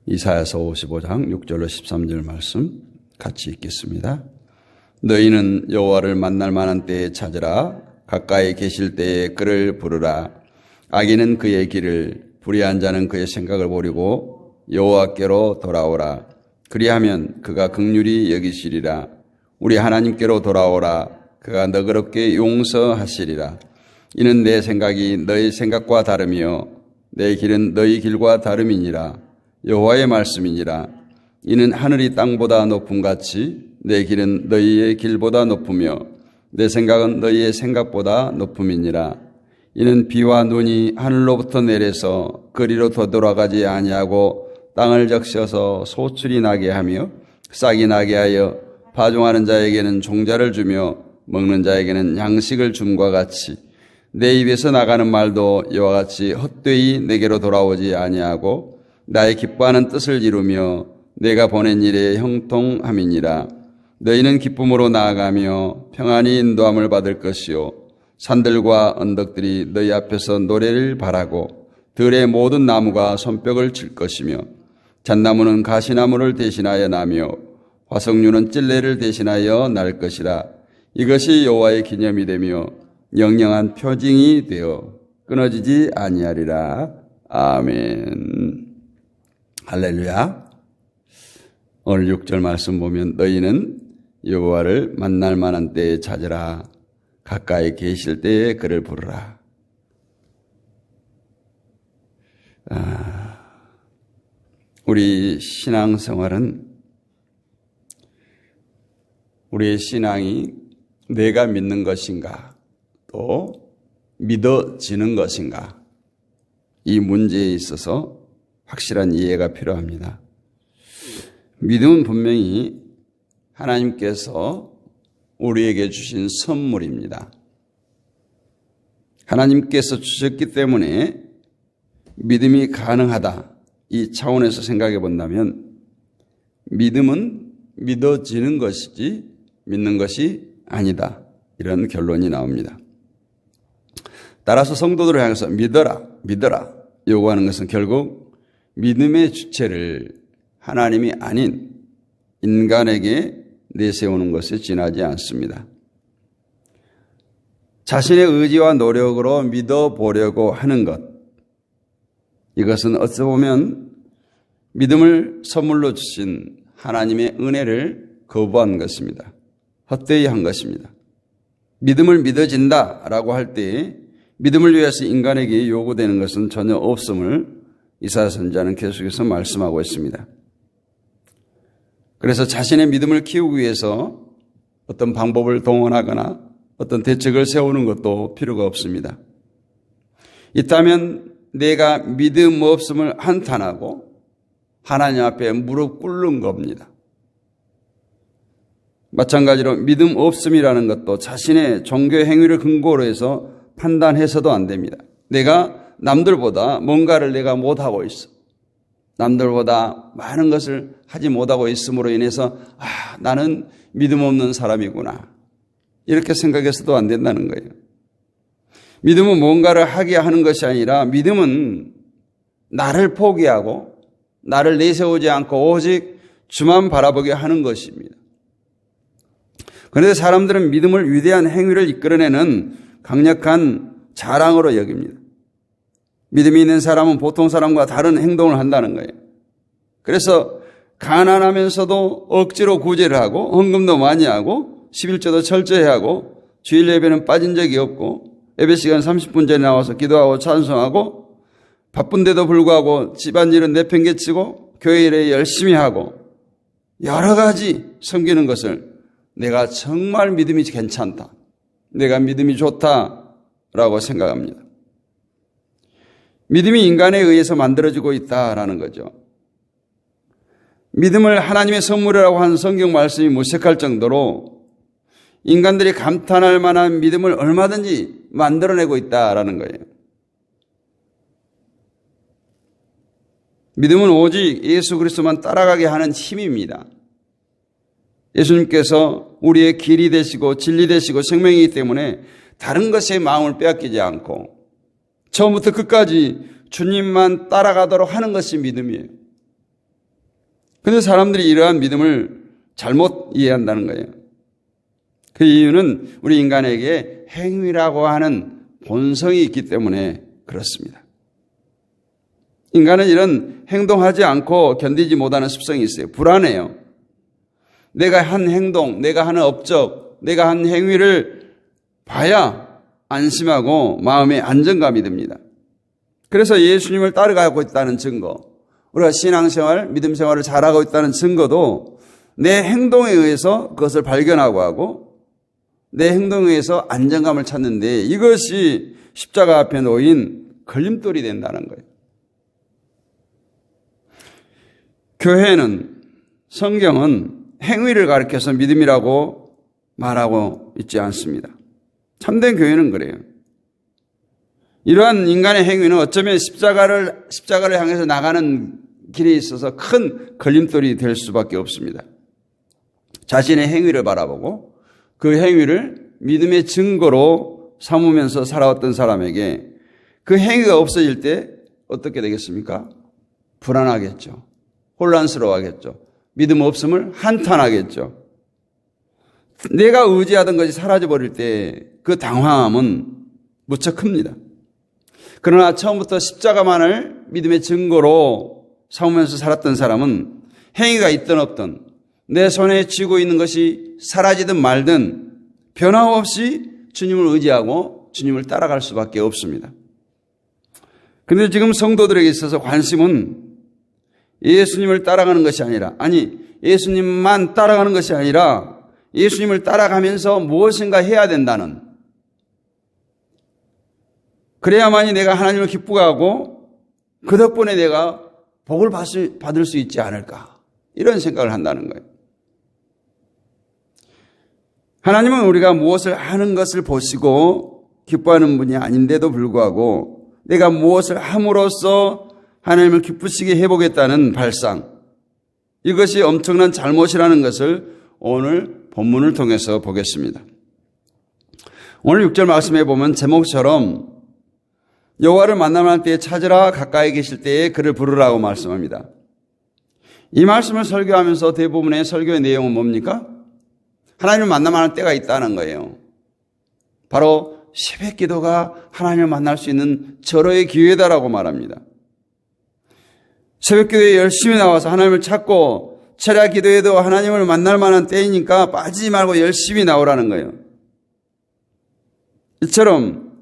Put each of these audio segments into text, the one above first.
이사야서 55장 6절로 13절 말씀 같이 읽겠습니다. 너희는 여호와를 만날 만한 때에 찾으라. 가까이 계실 때에 그를 부르라. 악인은 그의 길을, 불의한 자는 그의 생각을 버리고 여호와께로 돌아오라. 그리하면 그가 긍휼히 여기시리라. 우리 하나님께로 돌아오라. 그가 너그럽게 용서하시리라. 이는 내 생각이 너희 생각과 다르며 내 길은 너희 길과 다름이니라. 여호와의 말씀이니라. 이는 하늘이 땅보다 높음같이 내 길은 너희의 길보다 높으며 내 생각은 너희의 생각보다 높음이니라. 이는 비와 눈이 하늘로부터 내려서 그리로 되돌아가지 아니하고 땅을 적셔서 소출이 나게 하며 싹이 나게 하여 파종하는 자에게는 종자를 주며 먹는 자에게는 양식을 줌과 같이 내 입에서 나가는 말도 이와 같이 헛되이 내게로 돌아오지 아니하고 나의 기뻐하는 뜻을 이루며 내가 보낸 일에 형통함이니라. 너희는 기쁨으로 나아가며 평안히 인도함을 받을 것이요 산들과 언덕들이 너희 앞에서 노래를 바라고 들의 모든 나무가 손뼉을 칠 것이며 잣나무는 가시나무를 대신하여 나며 화석류는 찔레를 대신하여 날 것이라. 이것이 여호와의 기념이 되며 영영한 표징이 되어 끊어지지 아니하리라. 아멘. 할렐루야. 오늘 6절 말씀 보면 너희는 여호와를 만날 만한 때에 찾으라. 가까이 계실 때에 그를 부르라. 우리 신앙생활은 우리의 신앙이 내가 믿는 것인가 또 믿어지는 것인가 이 문제에 있어서 확실한 이해가 필요합니다. 믿음은 분명히 하나님께서 우리에게 주신 선물입니다. 하나님께서 주셨기 때문에 믿음이 가능하다. 이 차원에서 생각해 본다면 믿음은 믿어지는 것이지 믿는 것이 아니다. 이런 결론이 나옵니다. 따라서 성도들을 향해서 믿어라 요구하는 것은 결국 믿음의 주체를 하나님이 아닌 인간에게 내세우는 것에 지나지 않습니다. 자신의 의지와 노력으로 믿어보려고 하는 것, 이것은 어찌 보면 믿음을 선물로 주신 하나님의 은혜를 거부한 것입니다. 헛되이 한 것입니다. 믿음을 믿어진다라고 할 때 믿음을 위해서 인간에게 요구되는 것은 전혀 없음을 이사야 선지자는 계속해서 말씀하고 있습니다. 그래서 자신의 믿음을 키우기 위해서 어떤 방법을 동원하거나 어떤 대책을 세우는 것도 필요가 없습니다. 있다면 내가 믿음 없음을 한탄하고 하나님 앞에 무릎 꿇는 겁니다. 마찬가지로 믿음 없음이라는 것도 자신의 종교 행위를 근거로 해서 판단해서도 안 됩니다. 내가 남들보다 뭔가를 내가 못하고 있어. 남들보다 많은 것을 하지 못하고 있음으로 인해서 나는 믿음 없는 사람이구나. 이렇게 생각해서도 안 된다는 거예요. 믿음은 뭔가를 하게 하는 것이 아니라 믿음은 나를 포기하고 나를 내세우지 않고 오직 주만 바라보게 하는 것입니다. 그런데 사람들은 믿음을 위대한 행위를 이끌어내는 강력한 자랑으로 여깁니다. 믿음이 있는 사람은 보통 사람과 다른 행동을 한다는 거예요. 그래서 가난하면서도 억지로 구제를 하고 헌금도 많이 하고 11조도 철저히 하고 주일 예배는 빠진 적이 없고 예배 시간 30분 전에 나와서 기도하고 찬송하고 바쁜데도 불구하고 집안일은 내팽개치고 교회 일에 열심히 하고 여러 가지 섬기는 것을 내가 정말 믿음이 괜찮다. 내가 믿음이 좋다라고 생각합니다. 믿음이 인간에 의해서 만들어지고 있다라는 거죠. 믿음을 하나님의 선물이라고 하는 성경 말씀이 무색할 정도로 인간들이 감탄할 만한 믿음을 얼마든지 만들어내고 있다라는 거예요. 믿음은 오직 예수 그리스도만 따라가게 하는 힘입니다. 예수님께서 우리의 길이 되시고 진리 되시고 생명이기 때문에 다른 것에 마음을 빼앗기지 않고 처음부터 끝까지 주님만 따라가도록 하는 것이 믿음이에요. 그런데 사람들이 이러한 믿음을 잘못 이해한다는 거예요. 그 이유는 우리 인간에게 행위라고 하는 본성이 있기 때문에 그렇습니다. 인간은 이런 행동하지 않고 견디지 못하는 습성이 있어요. 불안해요. 내가 한 행동, 내가 하는 업적, 내가 한 행위를 봐야 안심하고 마음에 안정감이 듭니다. 그래서 예수님을 따라가고 있다는 증거, 우리가 신앙생활, 믿음생활을 잘하고 있다는 증거도 내 행동에 의해서 그것을 발견하고 하고 내 행동에 의해서 안정감을 찾는데 이것이 십자가 앞에 놓인 걸림돌이 된다는 거예요. 교회는, 성경은 행위를 가리켜서 믿음이라고 말하고 있지 않습니다. 참된 교회는 그래요. 이러한 인간의 행위는 어쩌면 십자가를 향해서 나가는 길에 있어서 큰 걸림돌이 될 수밖에 없습니다. 자신의 행위를 바라보고 그 행위를 믿음의 증거로 삼으면서 살아왔던 사람에게 그 행위가 없어질 때 어떻게 되겠습니까? 불안하겠죠. 혼란스러워하겠죠. 믿음 없음을 한탄하겠죠. 내가 의지하던 것이 사라져버릴 때 그 당황함은 무척 큽니다. 그러나 처음부터 십자가만을 믿음의 증거로 삼으면서 살았던 사람은 행위가 있든 없든 내 손에 쥐고 있는 것이 사라지든 말든 변함없이 주님을 의지하고 주님을 따라갈 수밖에 없습니다. 그런데 지금 성도들에게 있어서 관심은 예수님을 따라가는 것이 아니라, 예수님만 따라가는 것이 아니라 예수님을 따라가면서 무엇인가 해야 된다는, 그래야만이 내가 하나님을 기쁘게 하고 그 덕분에 내가 복을 받을 수 있지 않을까, 이런 생각을 한다는 거예요. 하나님은 우리가 무엇을 하는 것을 보시고 기뻐하는 분이 아닌데도 불구하고 내가 무엇을 함으로써 하나님을 기쁘시게 해보겠다는 발상, 이것이 엄청난 잘못이라는 것을 오늘 본문을 통해서 보겠습니다. 오늘 6절 말씀에 보면 제목처럼 여호와를 만날 때에 찾으라, 가까이 계실 때에 그를 부르라고 말씀합니다. 이 말씀을 설교하면서 대부분의 설교의 내용은 뭡니까? 하나님을 만나는 때가 있다는 거예요. 바로 새벽 기도가 하나님을 만날 수 있는 절호의 기회다라고 말합니다. 새벽 기도에 열심히 나와서 하나님을 찾고 철야 기도에도 하나님을 만날 만한 때이니까 빠지지 말고 열심히 나오라는 거예요. 이처럼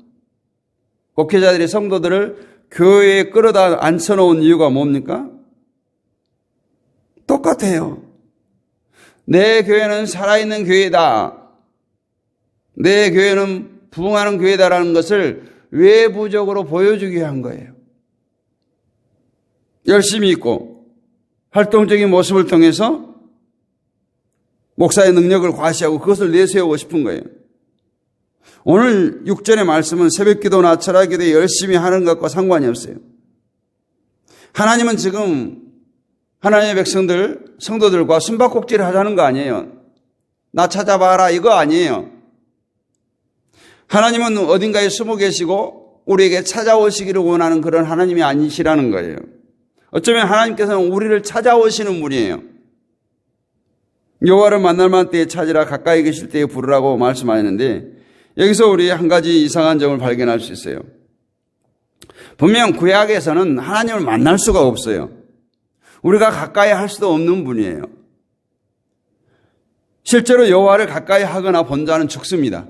목회자들이 성도들을 교회에 끌어다 앉혀놓은 이유가 뭡니까? 똑같아요. 내 교회는 살아있는 교회다. 내 교회는 부흥하는 교회다라는 것을 외부적으로 보여주기 위한 거예요. 열심히 있고 활동적인 모습을 통해서 목사의 능력을 과시하고 그것을 내세우고 싶은 거예요. 오늘 6절의 말씀은 새벽 기도나 철야 기도에 열심히 하는 것과 상관이 없어요. 하나님은 지금 하나님의 백성들, 성도들과 숨바꼭질을 하자는 거 아니에요. 나 찾아봐라, 이거 아니에요. 하나님은 어딘가에 숨어 계시고 우리에게 찾아오시기를 원하는 그런 하나님이 아니시라는 거예요. 어쩌면 하나님께서는 우리를 찾아오시는 분이에요. 여호와를 만날 만한 때에 찾으라, 가까이 계실 때에 부르라고 말씀하셨는데 여기서 우리 한 가지 이상한 점을 발견할 수 있어요. 분명 구약에서는 하나님을 만날 수가 없어요. 우리가 가까이 할 수도 없는 분이에요. 실제로 여호와를 가까이 하거나 본 자는 죽습니다.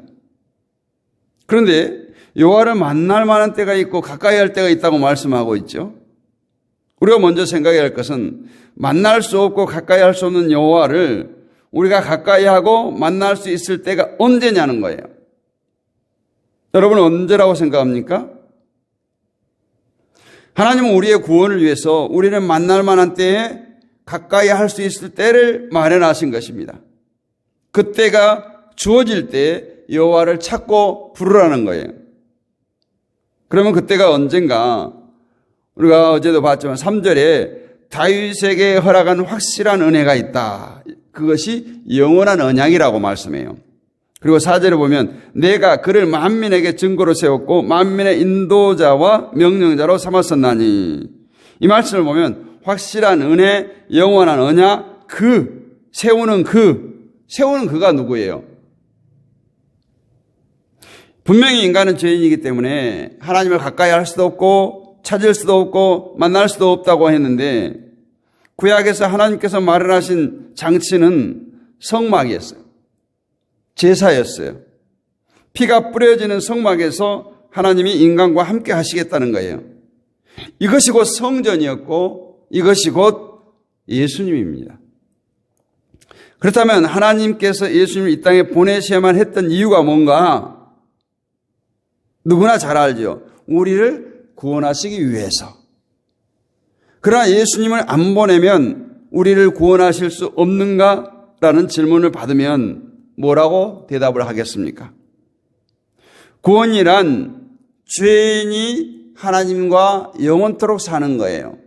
그런데 여호와를 만날 만한 때가 있고 가까이 할 때가 있다고 말씀하고 있죠. 우리가 먼저 생각해야 할 것은 만날 수 없고 가까이 할 수 없는 여호와를 우리가 가까이 하고 만날 수 있을 때가 언제냐는 거예요. 여러분은 언제라고 생각합니까? 하나님은 우리의 구원을 위해서 우리를 만날 만한 때에 가까이 할 수 있을 때를 마련하신 것입니다. 그때가 주어질 때 여호와를 찾고 부르라는 거예요. 그러면 그때가 언젠가? 우리가 어제도 봤지만 3절에 다윗에게 허락한 확실한 은혜가 있다. 그것이 영원한 언약이라고 말씀해요. 그리고 4절에 보면 내가 그를 만민에게 증거로 세웠고 만민의 인도자와 명령자로 삼았었나니, 이 말씀을 보면 확실한 은혜, 영원한 언약, 세우는 그가 누구예요? 분명히 인간은 죄인이기 때문에 하나님을 가까이 할 수도 없고 찾을 수도 없고 만날 수도 없다고 했는데, 구약에서 하나님께서 마련하신 장치는 성막이었어요. 제사였어요. 피가 뿌려지는 성막에서 하나님이 인간과 함께 하시겠다는 거예요. 이것이 곧 성전이었고 이것이 곧 예수님입니다. 그렇다면 하나님께서 예수님을 이 땅에 보내셔야만 했던 이유가 뭔가? 누구나 잘 알죠. 우리를 구원하시기 위해서. 그러나 예수님을 안 보내면 우리를 구원하실 수 없는가라는 질문을 받으면 뭐라고 대답을 하겠습니까? 구원이란 죄인이 하나님과 영원토록 사는 거예요.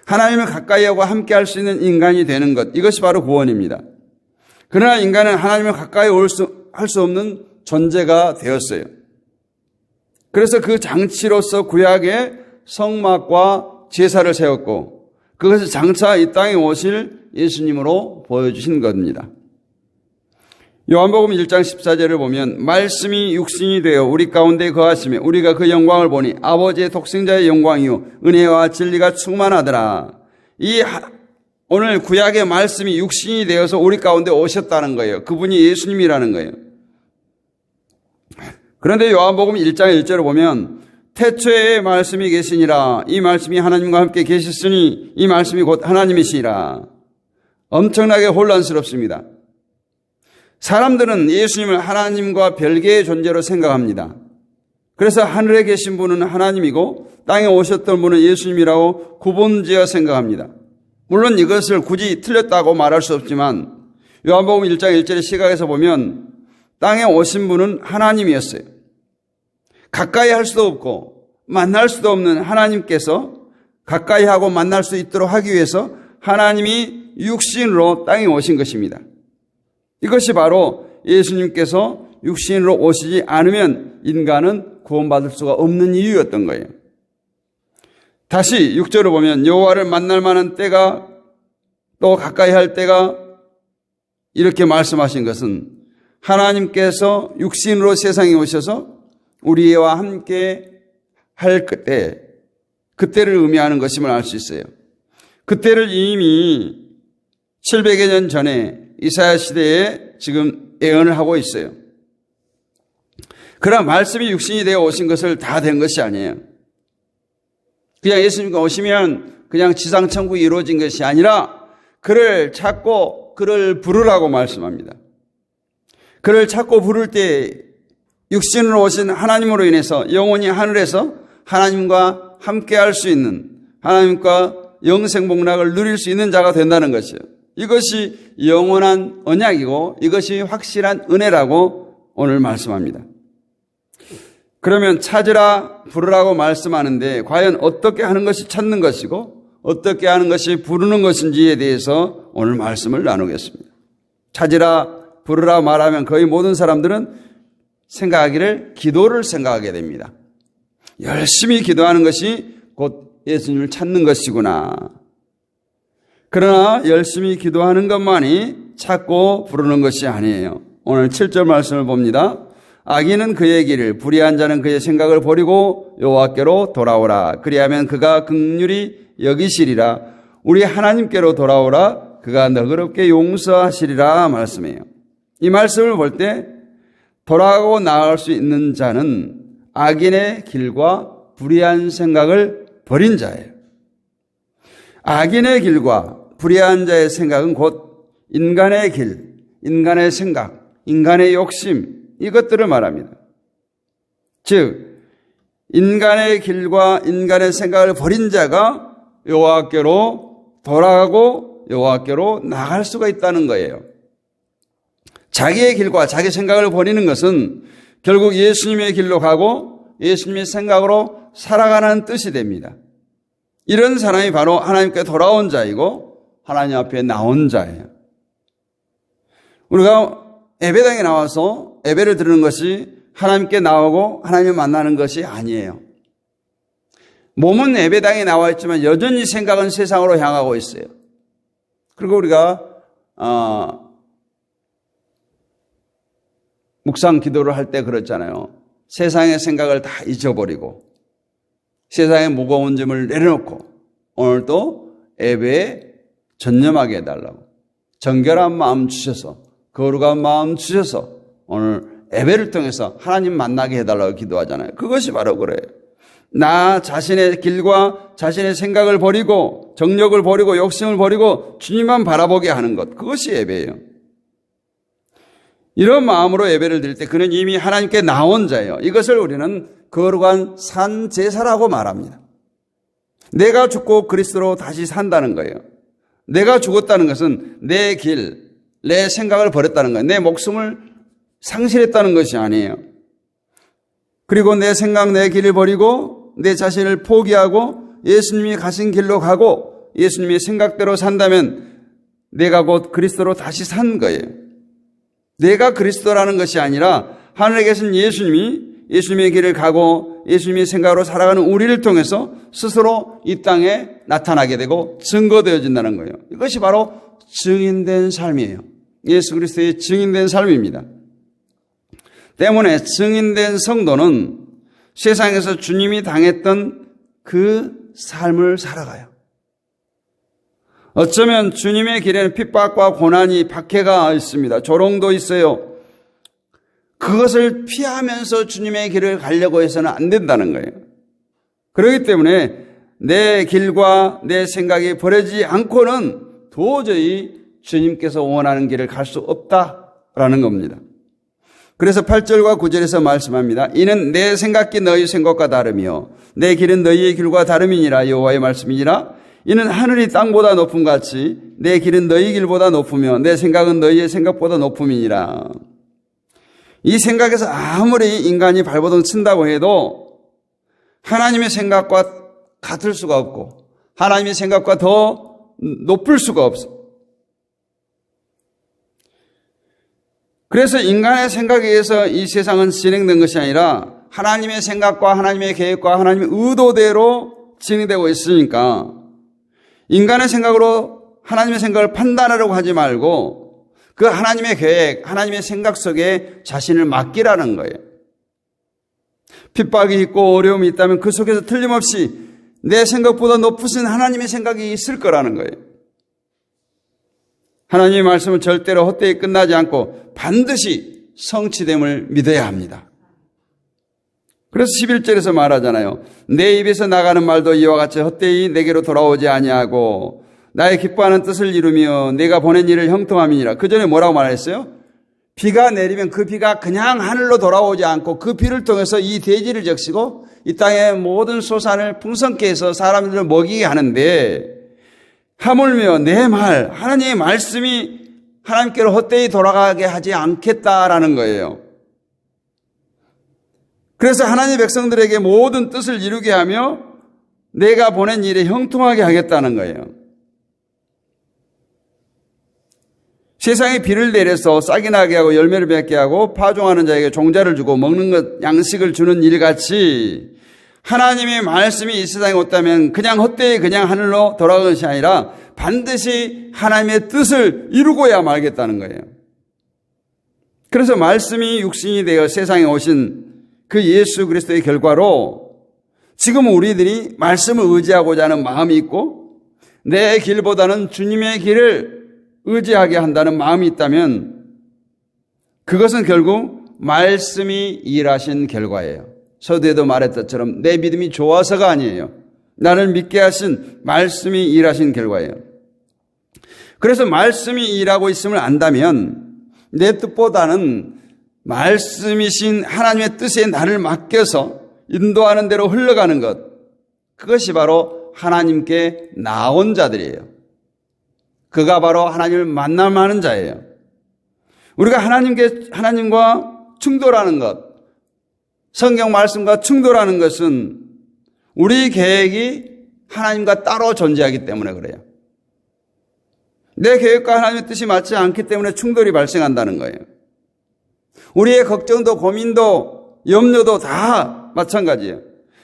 하나님을 가까이 하고 함께 할 수 있는 인간이 되는 것, 이것이 바로 구원입니다. 그러나 인간은 하나님을 가까이 할 수 없는 존재가 되었어요. 그래서 그 장치로서 구약의 성막과 제사를 세웠고, 그것을 장차 이 땅에 오실 예수님으로 보여주신 겁니다. 요한복음 1장 14절을 보면 말씀이 육신이 되어 우리 가운데 거하시며 우리가 그 영광을 보니 아버지의 독생자의 영광이요 은혜와 진리가 충만하더라. 오늘 구약의 말씀이 육신이 되어서 우리 가운데 오셨다는 거예요. 그분이 예수님이라는 거예요. 그런데 요한복음 1장 1절을 보면 태초에 말씀이 계시니라. 이 말씀이 하나님과 함께 계셨으니 이 말씀이 곧 하나님이시라. 엄청나게 혼란스럽습니다. 사람들은 예수님을 하나님과 별개의 존재로 생각합니다. 그래서 하늘에 계신 분은 하나님이고 땅에 오셨던 분은 예수님이라고 구분지어 생각합니다. 물론 이것을 굳이 틀렸다고 말할 수 없지만 요한복음 1장 1절의 시각에서 보면 땅에 오신 분은 하나님이었어요. 가까이 할 수도 없고 만날 수도 없는 하나님께서 가까이 하고 만날 수 있도록 하기 위해서 하나님이 육신으로 땅에 오신 것입니다. 이것이 바로 예수님께서 육신으로 오시지 않으면 인간은 구원받을 수가 없는 이유였던 거예요. 다시 6절을 보면 여호와를 만날 만한 때가 또 가까이 할 때가, 이렇게 말씀하신 것은 하나님께서 육신으로 세상에 오셔서 우리와 함께 할 그때를 의미하는 것임을 알 수 있어요. 그때를 이미 700여 년 전에 이사야 시대에 지금 예언을 하고 있어요. 그러나 말씀이 육신이 되어 오신 것을 다 된 것이 아니에요. 그냥 예수님과 오시면 그냥 지상천국이 이루어진 것이 아니라 그를 찾고 그를 부르라고 말씀합니다. 그를 찾고 부를 때 육신으로 오신 하나님으로 인해서 영원히 하늘에서 하나님과 함께 할 수 있는, 하나님과 영생복락을 누릴 수 있는 자가 된다는 것이에요. 이것이 영원한 언약이고 이것이 확실한 은혜라고 오늘 말씀합니다. 그러면 찾으라 부르라고 말씀하는데 과연 어떻게 하는 것이 찾는 것이고 어떻게 하는 것이 부르는 것인지에 대해서 오늘 말씀을 나누겠습니다. 찾으라 부르라 말하면 거의 모든 사람들은 생각하기를 기도를 생각하게 됩니다. 열심히 기도하는 것이 곧 예수님을 찾는 것이구나. 그러나 열심히 기도하는 것만이 찾고 부르는 것이 아니에요. 오늘 7절 말씀을 봅니다. 악인은 그의 길을, 불의한 자는 그의 생각을 버리고 여호와께로 돌아오라. 그리하면 그가 긍휼히 여기시리라. 우리 하나님께로 돌아오라. 그가 너그럽게 용서하시리라 말씀해요. 이 말씀을 볼 때 돌아가고 나아갈 수 있는 자는 악인의 길과 불의한 생각을 버린 자예요. 악인의 길과 불의한 자의 생각은 곧 인간의 길, 인간의 생각, 인간의 욕심, 이것들을 말합니다. 즉 인간의 길과 인간의 생각을 버린 자가 여호와께로 돌아가고 여호와께로 나갈 수가 있다는 거예요. 자기의 길과 자기 생각을 버리는 것은 결국 예수님의 길로 가고 예수님의 생각으로 살아가는 뜻이 됩니다. 이런 사람이 바로 하나님께 돌아온 자이고 하나님 앞에 나온 자예요. 우리가 예배당에 나와서 예배를 드리는 것이 하나님께 나오고 하나님을 만나는 것이 아니에요. 몸은 예배당에 나와 있지만 여전히 생각은 세상으로 향하고 있어요. 그리고 우리가 묵상 기도를 할 때 그렇잖아요. 세상의 생각을 다 잊어버리고 세상의 무거운 짐을 내려놓고 오늘도 예배에 전념하게 해달라고, 정결한 마음 주셔서, 거룩한 마음 주셔서 오늘 예배를 통해서 하나님 만나게 해달라고 기도하잖아요. 그것이 바로 그래요. 나 자신의 길과 자신의 생각을 버리고 정욕을 버리고 욕심을 버리고 주님만 바라보게 하는 것, 그것이 예배예요. 이런 마음으로 예배를 드릴 때 그는 이미 하나님께 나온 자예요. 이것을 우리는 거룩한 산 제사라고 말합니다. 내가 죽고 그리스도로 다시 산다는 거예요. 내가 죽었다는 것은 내 길, 내 생각을 버렸다는 거예요. 내 목숨을 상실했다는 것이 아니에요. 그리고 내 생각, 내 길을 버리고 내 자신을 포기하고 예수님이 가신 길로 가고 예수님의 생각대로 산다면 내가 곧 그리스도로 다시 산 거예요. 내가 그리스도라는 것이 아니라 하늘에 계신 예수님의 길을 가고 예수님의 생각으로 살아가는 우리를 통해서 스스로 이 땅에 나타나게 되고 증거되어진다는 거예요. 이것이 바로 증인된 삶이에요. 예수 그리스도의 증인된 삶입니다. 때문에 증인된 성도는 세상에서 주님이 당했던 그 삶을 살아가요. 어쩌면 주님의 길에는 핍박과 고난이, 박해가 있습니다. 조롱도 있어요. 그것을 피하면서 주님의 길을 가려고 해서는 안 된다는 거예요. 그렇기 때문에 내 길과 내 생각이 버려지지 않고는 도저히 주님께서 원하는 길을 갈 수 없다라는 겁니다. 그래서 8절과 9절에서 말씀합니다. 이는 내 생각이 너희 생각과 다르며 내 길은 너희의 길과 다름이니라. 여호와의 말씀이니라. 이는 하늘이 땅보다 높음 같이 내 길은 너희 길보다 높으며 내 생각은 너희의 생각보다 높음이니라. 이 생각에서 아무리 인간이 발버둥 친다고 해도 하나님의 생각과 같을 수가 없고 하나님의 생각과 더 높을 수가 없어. 그래서 인간의 생각에 의해서 이 세상은 진행된 것이 아니라 하나님의 생각과 하나님의 계획과 하나님의 의도대로 진행되고 있으니까 인간의 생각으로 하나님의 생각을 판단하려고 하지 말고 그 하나님의 계획, 하나님의 생각 속에 자신을 맡기라는 거예요. 핍박이 있고 어려움이 있다면 그 속에서 틀림없이 내 생각보다 높으신 하나님의 생각이 있을 거라는 거예요. 하나님의 말씀은 절대로 헛되이 끝나지 않고 반드시 성취됨을 믿어야 합니다. 그래서 11절에서 말하잖아요. 내 입에서 나가는 말도 이와 같이 헛되이 내게로 돌아오지 아니하고 나의 기뻐하는 뜻을 이루며 내가 보낸 일을 형통함이니라. 그 전에 뭐라고 말했어요? 비가 내리면 그 비가 그냥 하늘로 돌아오지 않고 그 비를 통해서 이 대지를 적시고 이 땅의 모든 소산을 풍성케 해서 사람들을 먹이게 하는데 하물며 내 말, 하나님의 말씀이 하나님께로 헛되이 돌아가게 하지 않겠다라는 거예요. 그래서 하나님의 백성들에게 모든 뜻을 이루게 하며 내가 보낸 일에 형통하게 하겠다는 거예요. 세상에 비를 내려서 싹이 나게 하고 열매를 맺게 하고 파종하는 자에게 종자를 주고 먹는 것 양식을 주는 일같이 하나님의 말씀이 이 세상에 왔다면 그냥 헛되이 그냥 하늘로 돌아가는 것이 아니라 반드시 하나님의 뜻을 이루고야 말겠다는 거예요. 그래서 말씀이 육신이 되어 세상에 오신 그 예수 그리스도의 결과로 지금 우리들이 말씀을 의지하고자 하는 마음이 있고 내 길보다는 주님의 길을 의지하게 한다는 마음이 있다면 그것은 결국 말씀이 일하신 결과예요. 서두에도 말했던 것처럼 내 믿음이 좋아서가 아니에요. 나를 믿게 하신 말씀이 일하신 결과예요. 그래서 말씀이 일하고 있음을 안다면 내 뜻보다는 말씀이신 하나님의 뜻에 나를 맡겨서 인도하는 대로 흘러가는 것, 그것이 바로 하나님께 나온 자들이에요. 그가 바로 하나님을 만남하는 자예요. 우리가 하나님과 충돌하는 것, 성경 말씀과 충돌하는 것은 우리 계획이 하나님과 따로 존재하기 때문에 그래요. 내 계획과 하나님의 뜻이 맞지 않기 때문에 충돌이 발생한다는 거예요. 우리의 걱정도 고민도 염려도 다 마찬가지예요.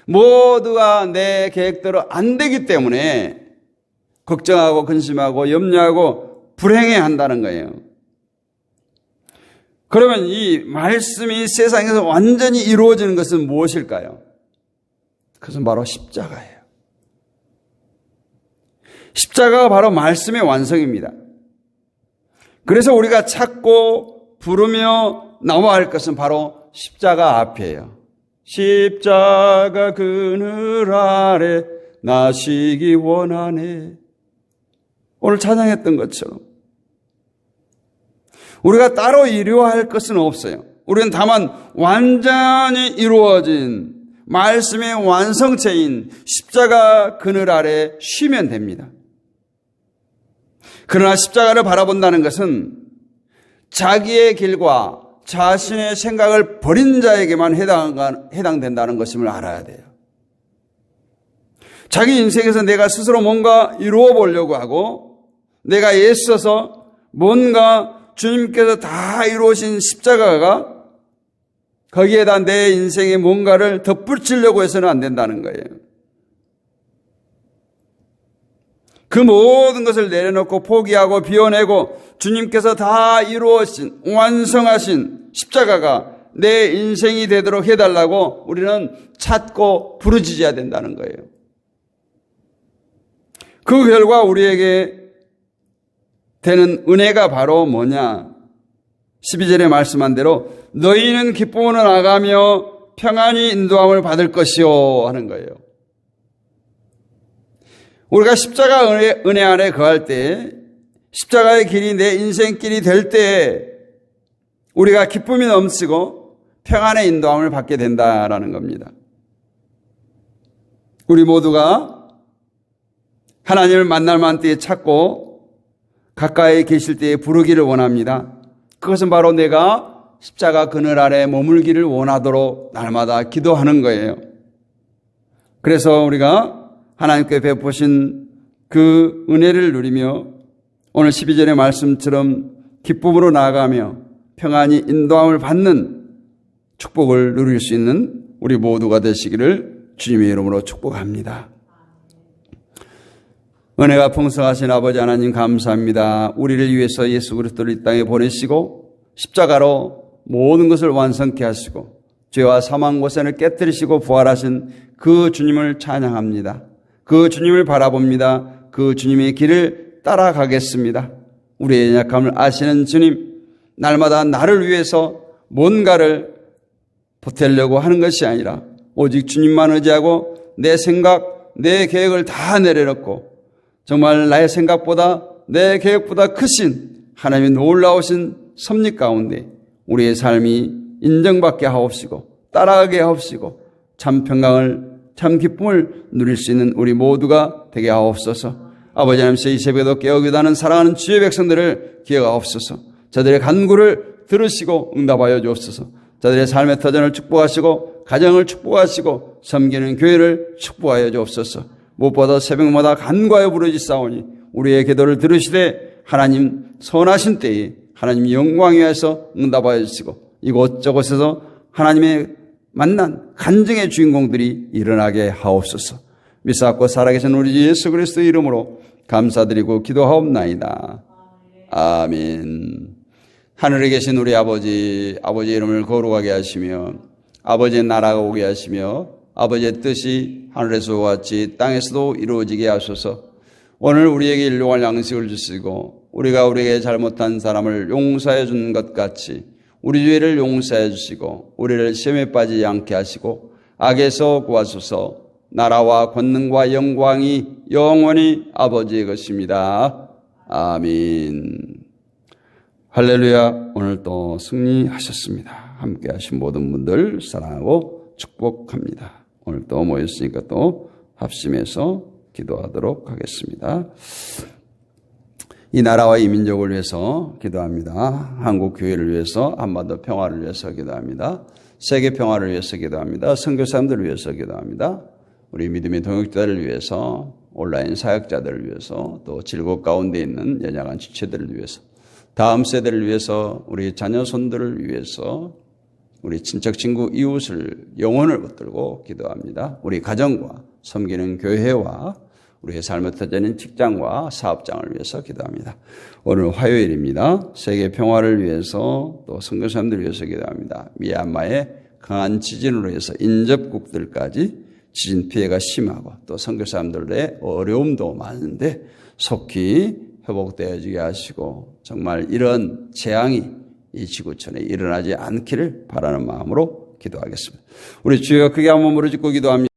모두가 내 계획대로 안 되기 때문에 걱정하고 근심하고 염려하고 불행해한다는 거예요. 그러면 이 말씀이 세상에서 완전히 이루어지는 것은 무엇일까요? 그것은 바로 십자가예요. 십자가가 바로 말씀의 완성입니다. 그래서 우리가 찾고 부르며 나와야 할 것은 바로 십자가 앞이에요. 십자가 그늘 아래 나시기 원하네. 오늘 찬양했던 것처럼 우리가 따로 이루어할 것은 없어요. 우리는 다만 완전히 이루어진 말씀의 완성체인 십자가 그늘 아래 쉬면 됩니다. 그러나 십자가를 바라본다는 것은 자기의 길과 자신의 생각을 버린 자에게만 해당된다는 것임을 알아야 돼요. 자기 인생에서 내가 스스로 뭔가 이루어 보려고 하고 내가 애써서 뭔가 주님께서 다 이루어진 십자가가 거기에다 내 인생의 뭔가를 덧붙이려고 해서는 안 된다는 거예요. 그 모든 것을 내려놓고 포기하고 비워내고 주님께서 다 이루어진 완성하신 십자가가 내 인생이 되도록 해달라고 우리는 찾고 부르짖어야 된다는 거예요. 그 결과 우리에게 되는 은혜가 바로 뭐냐? 12절에 말씀한 대로 너희는 기쁨으로 나가며 평안히 인도함을 받을 것이요 하는 거예요. 우리가 십자가 은혜 안에 거할 때, 십자가의 길이 내 인생길이 될 때 우리가 기쁨이 넘치고 평안의 인도함을 받게 된다라는 겁니다. 우리 모두가 하나님을 만날 만한 때에 찾고 가까이 계실 때에 부르기를 원합니다. 그것은 바로 내가 십자가 그늘 아래 머물기를 원하도록 날마다 기도하는 거예요. 그래서 우리가 하나님께 베푸신 그 은혜를 누리며 오늘 12절의 말씀처럼 기쁨으로 나아가며 평안히 인도함을 받는 축복을 누릴 수 있는 우리 모두가 되시기를 주님의 이름으로 축복합니다. 은혜가 풍성하신 아버지 하나님 감사합니다. 우리를 위해서 예수 그리스도를 이 땅에 보내시고 십자가로 모든 것을 완성케 하시고 죄와 사망 고생을 깨뜨리시고 부활하신 그 주님을 찬양합니다. 그 주님을 바라봅니다. 그 주님의 길을 따라가겠습니다. 우리의 연약함을 아시는 주님, 날마다 나를 위해서 뭔가를 보태려고 하는 것이 아니라 오직 주님만 의지하고 내 생각, 내 계획을 다 내려놓고 정말 나의 생각보다 내 계획보다 크신 하나님의 놀라우신 섭리 가운데 우리의 삶이 인정받게 하옵시고 따라가게 하옵시고 참 평강을 참 기쁨을 누릴 수 있는 우리 모두가 되게 하옵소서. 아버지 하나님께서 이 새벽에도 깨어기도하는 사랑하는 주의 백성들을 기억하옵소서. 저들의 간구를 들으시고 응답하여 주옵소서. 저들의 삶의 터전을 축복하시고 가정을 축복하시고 섬기는 교회를 축복하여 주옵소서. 무엇보다 새벽마다 간구하여 부르짖사오니 우리의 기도를 들으시되 하나님 선하신 때에 하나님 영광 위에서 응답하여 주시고 이곳저곳에서 하나님의 만난 간증의 주인공들이 일어나게 하옵소서. 믿사옵고 살아계신 우리 예수 그리스도의 이름으로 감사드리고 기도하옵나이다. 아멘. 하늘에 계신 우리 아버지, 아버지의 이름을 거룩하게 하시며 아버지의 나라가 오게 하시며 아버지의 뜻이 하늘에서 같이 땅에서도 이루어지게 하소서. 오늘 우리에게 일용할 양식을 주시고 우리가 우리에게 잘못한 사람을 용서해 준 것 같이 우리 죄를 용서해 주시고 우리를 시험에 빠지지 않게 하시고 악에서 구하소서. 나라와 권능과 영광이 영원히 아버지의 것입니다. 아멘. 할렐루야. 오늘 또 승리하셨습니다. 함께 하신 모든 분들 사랑하고 축복합니다. 오늘 또 모였으니까 또 합심해서 기도하도록 하겠습니다. 이 나라와 이 민족을 위해서 기도합니다. 한국 교회를 위해서, 한반도 평화를 위해서 기도합니다. 세계 평화를 위해서 기도합니다. 선교사님들을 위해서 기도합니다. 우리 믿음의 동역자들을 위해서, 온라인 사역자들을 위해서, 또 질곡 가운데 있는 연약한 지체들을 위해서, 다음 세대를 위해서, 우리 자녀손들을 위해서 우리 친척, 친구, 이웃을 영혼을 붙들고 기도합니다. 우리 가정과 섬기는 교회와 우리의 삶을 터지는 직장과 사업장을 위해서 기도합니다. 오늘 화요일입니다. 세계 평화를 위해서 또 선교사님들을 위해서 기도합니다. 미얀마의 강한 지진으로 해서 인접국들까지 지진 피해가 심하고 또 선교사님들의 어려움도 많은데 속히 회복되어지게 하시고 정말 이런 재앙이 이 지구촌에 일어나지 않기를 바라는 마음으로 기도하겠습니다. 우리 주여 크게 한번 부르짖고 기도합니다.